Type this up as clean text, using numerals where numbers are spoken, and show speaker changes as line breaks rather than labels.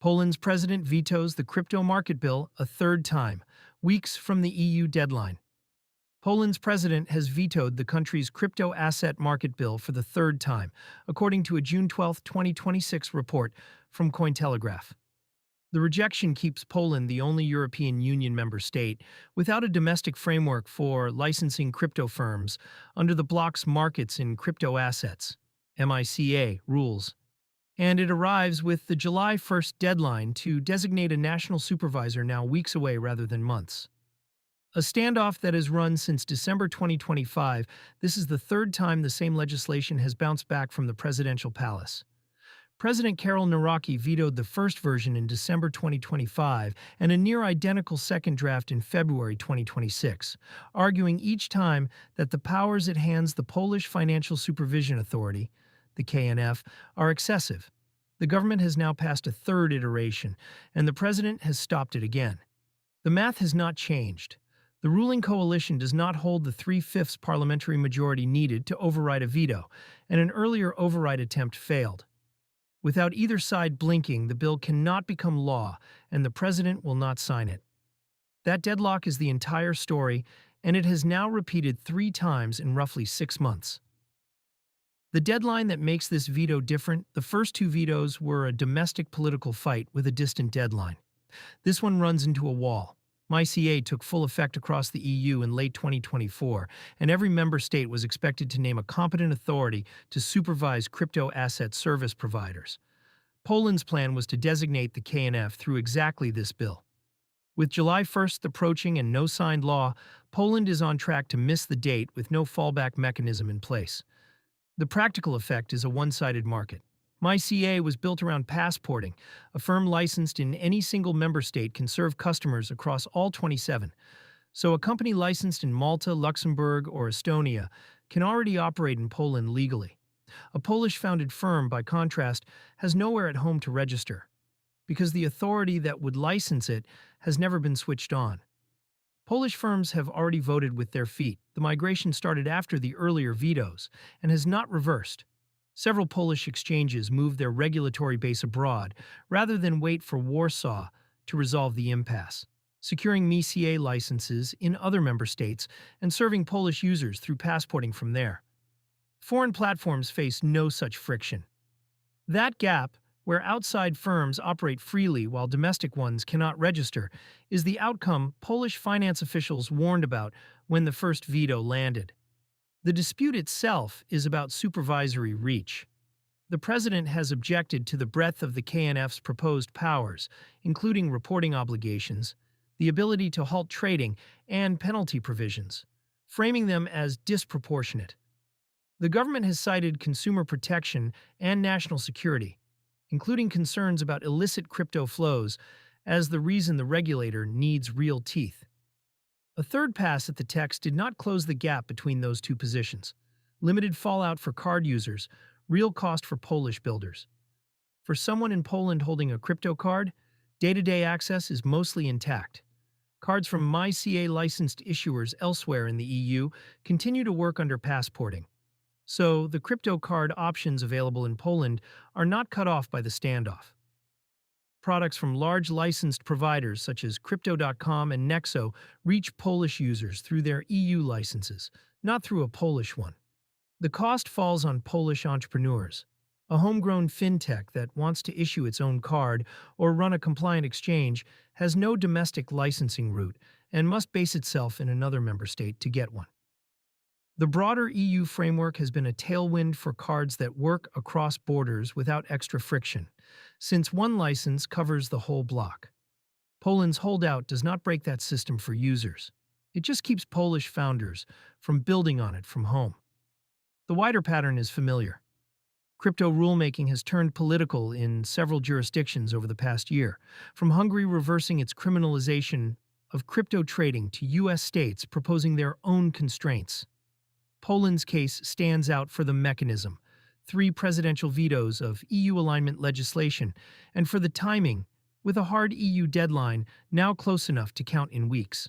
Poland's president vetoes the crypto market bill a third time, weeks from the EU deadline. Poland's president has vetoed the country's crypto asset market bill for the third time, according to a June 12, 2026 report from Cointelegraph. The rejection keeps Poland the only European Union member state without a domestic framework for licensing crypto firms under the bloc's Markets in Crypto Assets (MiCA) rules. And it arrives with the July 1st deadline to designate a national supervisor now weeks away rather than months. A standoff that has run since December 2025, this is the third time the same legislation has bounced back from the presidential palace. President Karol Nawrocki vetoed the first version in December 2025 and a near-identical second draft in February 2026, arguing each time that the powers it hands the Polish Financial Supervision Authority, the KNF, are excessive. The government has now passed a third iteration, and the president has stopped it again. The math has not changed. The ruling coalition does not hold the 3/5 parliamentary majority needed to override a veto, and an earlier override attempt failed. Without either side blinking, the bill cannot become law, and the president will not sign it. That deadlock is the entire story, and it has now repeated 3 times in roughly 6 months. The deadline that makes this veto different, the first 2 vetoes were a domestic political fight with a distant deadline. This one runs into a wall. MiCA took full effect across the EU in late 2024, and every member state was expected to name a competent authority to supervise crypto asset service providers. Poland's plan was to designate the KNF through exactly this bill. With July 1st approaching and no signed law, Poland is on track to miss the date with no fallback mechanism in place. The practical effect is a one-sided market. MiCA was built around passporting. A firm licensed in any single member state can serve customers across all 27. So a company licensed in Malta, Luxembourg, or Estonia can already operate in Poland legally. A Polish-founded firm, by contrast, has nowhere at home to register, because the authority that would license it has never been switched on. Polish firms have already voted with their feet. The migration started after the earlier vetoes and has not reversed. Several Polish exchanges moved their regulatory base abroad rather than wait for Warsaw to resolve the impasse, securing MiCA licenses in other member states and serving Polish users through passporting from there. Foreign platforms face no such friction. That gap, where outside firms operate freely while domestic ones cannot register, is the outcome Polish finance officials warned about when the first veto landed. The dispute itself is about supervisory reach. The president has objected to the breadth of the KNF's proposed powers, including reporting obligations, the ability to halt trading, and penalty provisions, framing them as disproportionate. The government has cited consumer protection and national security, including concerns about illicit crypto flows, as the reason the regulator needs real teeth. A third pass at the text did not close the gap between those two positions. Limited fallout for card users, real cost for Polish builders. For someone in Poland holding a crypto card, day-to-day access is mostly intact. Cards from MiCA licensed issuers elsewhere in the EU continue to work under passporting. So, the crypto card options available in Poland are not cut off by the standoff. Products from large licensed providers such as Crypto.com and Nexo reach Polish users through their EU licenses, not through a Polish one. The cost falls on Polish entrepreneurs. A homegrown fintech that wants to issue its own card or run a compliant exchange has no domestic licensing route and must base itself in another member state to get one. The broader EU framework has been a tailwind for cards that work across borders without extra friction, since one license covers the whole block. Poland's holdout does not break that system for users. It just keeps Polish founders from building on it from home. The wider pattern is familiar. Crypto rulemaking has turned political in several jurisdictions over the past year, from Hungary reversing its criminalization of crypto trading to U.S. states proposing their own constraints. Poland's case stands out for the mechanism, 3 presidential vetoes of EU alignment legislation, and for the timing, with a hard EU deadline now close enough to count in weeks.